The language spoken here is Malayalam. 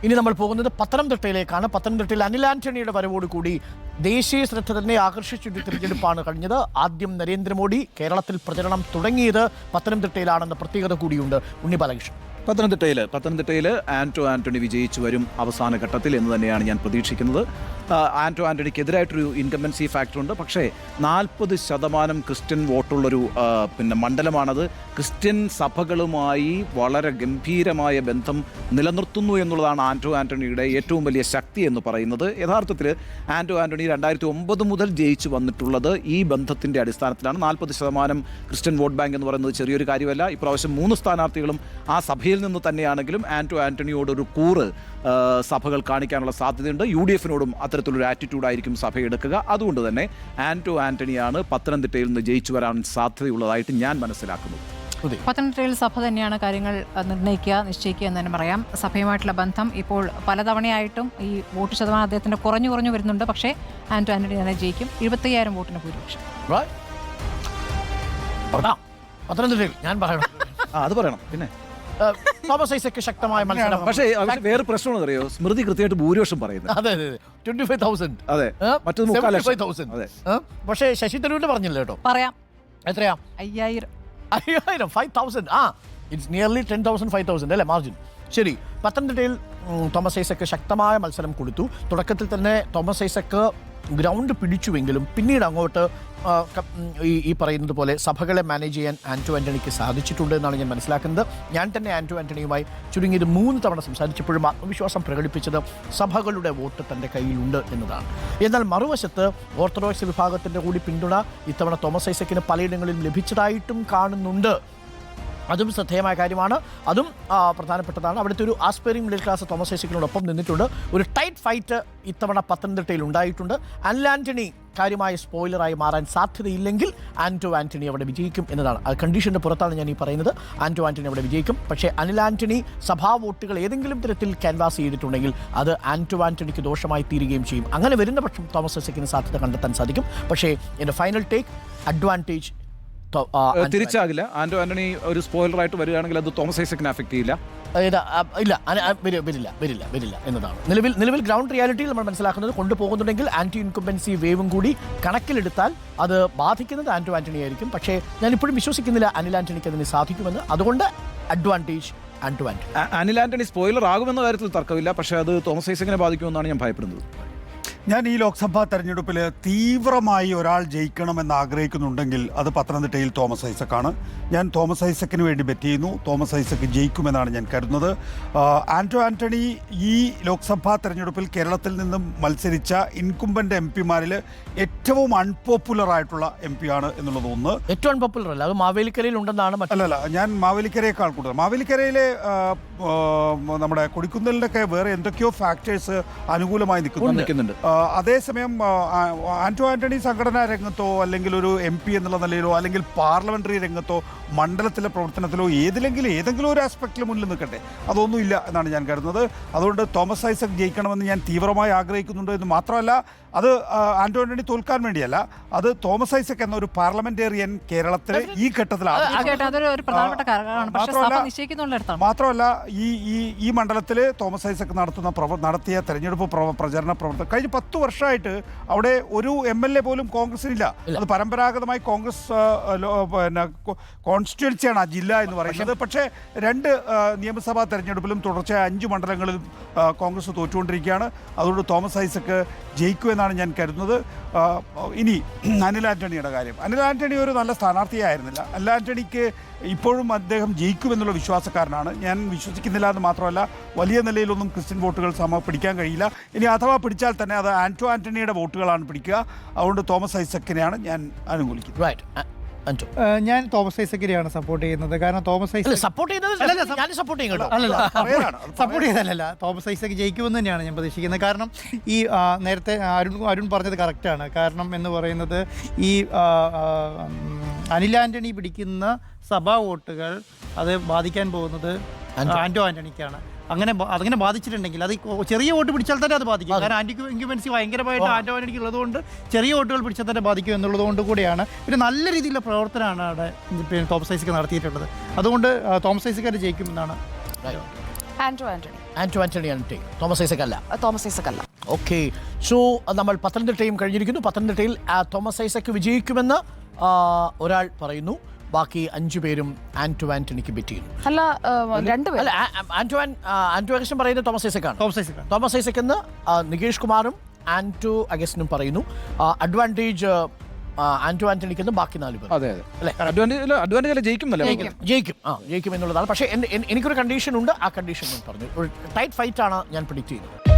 ഇനി നമ്മൾ പോകുന്നത് പത്തനംതിട്ടയിലേക്കാണ്. പത്തനംതിട്ടയിൽ അനിൽ ആന്റണിയുടെ വരവോടുകൂടി ദേശീയ ശ്രദ്ധ തന്നെ ആകർഷിച്ചൊരു തിരഞ്ഞെടുപ്പാണ് കഴിഞ്ഞത്. ആദ്യം നരേന്ദ്രമോദി കേരളത്തിൽ പ്രചരണം തുടങ്ങിയത് പത്തനംതിട്ടയിലാണെന്ന പ്രത്യേകത കൂടിയുണ്ട്. ഉണ്ണി ബാലകൃഷ്ണൻ. പത്തനംതിട്ടയിൽ ആന്റണി വിജയിച്ചു വരും അവസാന ഘട്ടത്തിൽ എന്ന് തന്നെയാണ് ഞാൻ പ്രതീക്ഷിക്കുന്നത്. ആന്റണിക്കെതിരായിട്ടൊരു ഇൻകംബൻസി ഫാക്ടറുണ്ട്. പക്ഷേ 40% ക്രിസ്ത്യൻ വോട്ടുള്ളൊരു മണ്ഡലമാണത്. ക്രിസ്ത്യൻ സഭകളുമായി വളരെ ഗംഭീരമായ ബന്ധം നിലനിർത്തുന്നു എന്നുള്ളതാണ് ആന്റണിയുടെ ഏറ്റവും വലിയ ശക്തി എന്ന് പറയുന്നത്. യഥാർത്ഥത്തിൽ ആന്റണി 2009 മുതൽ ജയിച്ചു വന്നിട്ടുള്ളത് ഈ ബന്ധത്തിൻ്റെ അടിസ്ഥാനത്തിലാണ്. 40% ക്രിസ്ത്യൻ വോട്ട് ബാങ്ക് എന്ന് പറയുന്നത് ചെറിയൊരു കാര്യമല്ല. ഇപ്രാവശ്യം 3 സ്ഥാനാർത്ഥികളും ആ സഭയിൽ നിന്ന് തന്നെയാണെങ്കിലും ആന്റണിയോടൊരു കൂറ് സഭകൾ കാണിക്കാനുള്ള സാധ്യതയുണ്ട്. UDFനോടും അത്തരത്തിലൊരു ആറ്റിറ്റ്യൂഡായിരിക്കും സഭ എടുക്കുക. അതുകൊണ്ട് തന്നെ ആന്റണിയാണ് പത്തനംതിട്ടയിൽ നിന്ന് ജയിച്ചു വരാൻ സാധ്യതയുള്ളതായിട്ട് ഞാൻ മനസ്സിലാക്കുന്നത്. പത്തനംതിട്ടയിൽ സഭ തന്നെയാണ് കാര്യങ്ങൾ നിശ്ചയിക്കുക എന്ന് തന്നെ പറയാം. സഭയുമായിട്ടുള്ള ബന്ധം ഇപ്പോൾ പലതവണയായിട്ടും ഈ വോട്ട് ശതമാനം അദ്ദേഹത്തിന് കുറഞ്ഞു വരുന്നുണ്ട്. പക്ഷേ ആന്റണി തന്നെ ജയിക്കും. 75,000 വോട്ടിന് ഭൂരിപക്ഷം. പത്തനംതിട്ടയിൽ ഞാൻ പറയണം, അത് പറയണം. പിന്നെ തോമസ് ഐസക്ക് ശക്തമായ മത്സരം. പക്ഷേ വേറെ പ്രശ്നമാണെന്ന് അറിയോ, സ്മൃതി കൃത്യമായിട്ട് ഭൂരിപക്ഷം പറയുന്നത്. അതെ 25,000. അതെ, മറ്റൊരു 75,000. പക്ഷേ ശശി തരൂരിന്റെ പറഞ്ഞില്ല കേട്ടോ. പറയാം. എത്രയാ? 5,000. 5,000. ഇറ്റ്സ് നിയർലി 10,000 5,000 അല്ലേ മാർജിൻ. ശരി, പത്തനംതിട്ടയിൽ തോമസ് ഐസക്ക് ശക്തമായ മത്സരം കൊടുത്തു. തുടക്കത്തിൽ തന്നെ തോമസ് ഐസക്ക് ഗ്രൗണ്ട് പിടിച്ചുവെങ്കിലും പിന്നീട് അങ്ങോട്ട് ഈ പറയുന്നത് പോലെ സഭകളെ മാനേജ് ചെയ്യാൻ ആന്റണിക്ക് സാധിച്ചിട്ടുണ്ട് എന്നാണ് ഞാൻ മനസ്സിലാക്കുന്നത്. ഞാൻ തന്നെ ആന്റണിയുമായി ചുരുങ്ങിയത് 3 തവണ സംസാരിച്ചപ്പോഴും ആത്മവിശ്വാസം പ്രകടിപ്പിച്ചത് സഭകളുടെ വോട്ട് തൻ്റെ കയ്യിലുണ്ട് എന്നതാണ്. എന്നാൽ മറുവശത്ത് ഓർത്തഡോക്സ് വിഭാഗത്തിൻ്റെ കൂടി പിന്തുണ ഇത്തവണ തോമസ് ഐസക്കിന് പലയിടങ്ങളിലും ലഭിച്ചതായിട്ടും കാണുന്നുണ്ട്. അതും ശ്രദ്ധേയമായ കാര്യമാണ്. അതും പ്രധാനപ്പെട്ടതാണ്. അവിടുത്തെ ഒരു ആസ്പയറിംഗ് മിഡിൽ ക്ലാസ് തോമസ് ഐസക്കിനോടൊപ്പം നിന്നിട്ടുണ്ട്. ഒരു ടൈറ്റ് ഫൈറ്റ് ഇത്തവണ പത്തനംതിട്ടയിൽ ഉണ്ടായിട്ടുണ്ട്. അനിൽ ആന്റണി കാര്യമായ സ്പോയിലറായി മാറാൻ സാധ്യതയില്ലെങ്കിൽ ആന്റണി അവിടെ വിജയിക്കും എന്നതാണ്. ആ കണ്ടീഷൻ്റെ പുറത്താണ് ഞാൻ ഈ പറയുന്നത്. ആന്റണി അവിടെ വിജയിക്കും. പക്ഷേ അനിൽ ആന്റണി സഭാ വോട്ടുകൾ ഏതെങ്കിലും തരത്തിൽ ക്യാൻവാസ് ചെയ്തിട്ടുണ്ടെങ്കിൽ അത് ആന്റണിക്ക് ദോഷമായി തീരുകയും ചെയ്യും. അങ്ങനെ വരുന്ന പക്ഷം തോമസ് ഐസക്കിന് സാധ്യത കണ്ടെത്താൻ സാധിക്കും. പക്ഷേ എൻ്റെ ഫൈനൽ ടേക്ക് അഡ്വാൻറ്റേജ് തിരിച്ചാകില്ല. ആന്റണി ഒരു സ്പോയിലറായിട്ട് വരികയാണെങ്കിൽ അത് തോമസ് ഐസക്കിനെ അഫക്റ്റ് ചെയ്യില്ല. വരില്ല എന്നതാണ് നിലവിൽ ഗ്രൗണ്ട് റിയാലിറ്റിയിൽ നമ്മൾ മനസ്സിലാക്കുന്നത്. കൊണ്ടുപോകുന്നുണ്ടെങ്കിൽ ആന്റി ഇൻകംബൻസി വേവും കൂടി കണക്കിലെടുത്താൽ അത് ബാധിക്കുന്നത് ആന്റണി ആയിരിക്കും. പക്ഷേ ഞാൻ ഇപ്പോഴും വിശ്വസിക്കുന്നില്ല അനിൽ ആന്റണിക്ക് അതിന് സാധിക്കുമെന്ന്. അതുകൊണ്ട് അഡ്വാൻറ്റേജ് അനിൽ ആന്റണി സ്പോയിലർ ആകുമെന്ന കാര്യത്തിൽ തർക്കമില്ല. പക്ഷേ അത് തോമസ് ഐസക്കിനെ ബാധിക്കുമെന്നാണ് ഞാൻ ഭയപ്പെടുന്നത്. ഞാൻ ഈ ലോക്സഭാ തെരഞ്ഞെടുപ്പിൽ തീവ്രമായി ഒരാൾ ജയിക്കണമെന്ന് ആഗ്രഹിക്കുന്നുണ്ടെങ്കിൽ അത് പത്തനംതിട്ടയിൽ തോമസ് ഐസക്കാണ്. ഞാൻ തോമസ് ഐസക്കിന് വേണ്ടി ബെറ്റ് ചെയ്യുന്നു. തോമസ് ഐസക്ക് ജയിക്കുമെന്നാണ് ഞാൻ കരുതുന്നത്. ആന്റണി ഈ ലോക്സഭാ തെരഞ്ഞെടുപ്പിൽ കേരളത്തിൽ നിന്നും മത്സരിച്ച ഇൻകുംബൻ്റ് MP-മാരിൽ ഏറ്റവും അൺപോപ്പുലറായിട്ടുള്ള MP ആണ് എന്നുള്ളത് ഒന്ന്. ഏറ്റവും അൺപോപ്പുലർ അല്ല, അത് മാവേലിക്കരയിൽ ഉണ്ടെന്നാണ്. അല്ലല്ല, ഞാൻ മാവേലിക്കരയേക്കാൾ കൂടുതൽ മാവേലിക്കരയിലെ നമ്മുടെ കൊടിക്കുന്നിലിനൊക്കെ വേറെ എന്തൊക്കെയോ ഫാക്ടേഴ്സ് അനുകൂലമായി നിൽക്കുന്നുണ്ട്. അതേസമയം ആന്റണി സംഘടനാ രംഗത്തോ അല്ലെങ്കിൽ ഒരു MP എന്നുള്ള നിലയിലോ അല്ലെങ്കിൽ പാർലമെന്ററി രംഗത്തോ മണ്ഡലത്തിലെ പ്രവർത്തനത്തിലോ ഏതെങ്കിലും ഒരു ആസ്പെക്റ്റിൽ മുന്നിൽ നിൽക്കട്ടെ, അതൊന്നുമില്ല എന്നാണ് ഞാൻ കരുതുന്നത്. അതുകൊണ്ട് തോമസ് ഐസക് ജയിക്കണമെന്ന് ഞാൻ തീവ്രമായി ആഗ്രഹിക്കുന്നുണ്ട് എന്ന് മാത്രമല്ല, അത് ആന്റണി തോൽക്കാൻ വേണ്ടിയല്ല, അത് തോമസ് ഐസക് എന്ന ഒരു പാർലമെന്റേറിയൻ കേരളത്തിലെ ഈ ഘട്ടത്തിലാണ്. മാത്രമല്ല ഈ മണ്ഡലത്തിൽ തോമസ് ഐസക് നടത്തിയ തെരഞ്ഞെടുപ്പ് പ്രചരണ പ്രവർത്തനം കഴിഞ്ഞ 10 വർഷമായിട്ട് അവിടെ ഒരു MLA പോലും കോൺഗ്രസിനില്ല. അത് പരമ്പരാഗതമായി കോൺഗ്രസ് കോൺസ്റ്റിറ്റ്യുവൻസിയാണ് ആ ജില്ല എന്ന് പറയുന്നത്. പക്ഷേ 2 നിയമസഭാ തെരഞ്ഞെടുപ്പിലും തുടർച്ചയായ 5 മണ്ഡലങ്ങളിലും കോൺഗ്രസ് തോറ്റുകൊണ്ടിരിക്കുകയാണ്. അതുകൊണ്ട് തോമസ് ഐസക് ജയിക്കുമെന്നാണ് ഞാൻ കരുതുന്നത്. ഇനി അനിൽ ആന്റണിയുടെ കാര്യം, അനിൽ ആന്റണി ഒരു നല്ല സ്ഥാനാർത്ഥിയായിരുന്നില്ല. അനിൽ ആന്റണിക്ക് ഇപ്പോഴും അദ്ദേഹം ജയിക്കുമെന്നുള്ള വിശ്വാസക്കാരനാണ്. ഞാൻ വിശ്വസിക്കുന്നില്ല എന്ന് മാത്രമല്ല, വലിയ നിലയിലൊന്നും ക്രിസ്ത്യൻ വോട്ടുകൾ പിടിക്കാൻ കഴിയില്ല. ഇനി അഥവാ പിടിച്ചാൽ തന്നെ അത് ആന്റണിയുടെ വോട്ടുകളാണ് പിടിക്കുക. അതുകൊണ്ട് തോമസ് ഐസക്കിനെയാണ് ഞാൻ അനുകൂലിക്കുന്നത്. ഞാൻ തോമസ് ഐസക്കിനെയാണ് സപ്പോർട്ട് ചെയ്യുന്നത്. കാരണം തോമസ് ഐസക് സപ്പോർട്ട് ചെയ്തല്ല, തോമസ് ഐസക് ജയിക്കുമെന്ന് തന്നെയാണ് ഞാൻ പ്രതീക്ഷിക്കുന്നത്. കാരണം ഈ നേരത്തെ അരുൺ പറഞ്ഞത് കറക്റ്റാണ്. കാരണം എന്ന് പറയുന്നത് ഈ അനിൽ ആന്റണി പിടിക്കുന്ന സഭാ വോട്ടുകൾ അത് ബാധിക്കാൻ പോകുന്നത് ആന്റണിക്കാണ്. അങ്ങനെ ബാധിച്ചിട്ടുണ്ടെങ്കിൽ അത് ചെറിയ വോട്ട് പിടിച്ചാൽ തന്നെ അത് ബാധിക്കും. കാരണം ഇൻക്യുബൻസി ഭയങ്കരമായിട്ട് ആന്റണിക്ക് ഉള്ളതുകൊണ്ട് ചെറിയ വോട്ടുകൾ പിടിച്ചാൽ തന്നെ ബാധിക്കും എന്നുള്ളത് കൊണ്ട് കൂടിയാണ്. പിന്നെ നല്ല രീതിയിലുള്ള പ്രവർത്തനമാണ് അവിടെ തോമസ് ഐസക് നടത്തിയിട്ടുള്ളത്. അതുകൊണ്ട് തോമസ് ഐസക് ജയിക്കുമെന്നാണ്. ആന്റോ ആന്റണി. ആന്റോ ആന്റണിയാണ് ടീം, തോമസ് ഐസക് അല്ല. തോമസ് ഐസക് അല്ല. ഓക്കെ, സോ നമ്മൾ പത്തനംതിട്ടയും കഴിഞ്ഞിരിക്കുന്നു. പത്തനംതിട്ടയിൽ തോമസ് ഐസക് വിജയിക്കുമെന്ന് ഒരാൾ പറയുന്നു, ബാക്കി 5 പേരും ആന്റോ ആന്റണിക്ക് ബെറ്റ് ചെയ്യുന്നു. അല്ല, രണ്ടുപേരും. അല്ല, ആന്റോ അഗസ്റ്റിൻ പറയുന്നത് തോമസ് ഐസക്കാണ്. തോമസ് ഐസക് എന്ന് നികേഷ് കുമാറും ആന്റോ അഗസ്റ്റിനും പറയുന്നു. അഡ്വാൻറ്റേജ് ആന്റോ ആന്റണിക്കെന്ന് ബാക്കി 4 പേർ. അതെ അതെ, അഡ്വാൻറ്റേജ് ജയിക്കും എന്നുള്ളതാണ്. പക്ഷേ എനിക്കൊരു കണ്ടീഷൻ ഉണ്ട്, ആ കണ്ടീഷൻ ഞാൻ പറഞ്ഞു. ഒരു ടൈറ്റ് ഫൈറ്റ് ആണ് ഞാൻ പ്രിഡിക്റ്റ് ചെയ്യുന്നത്.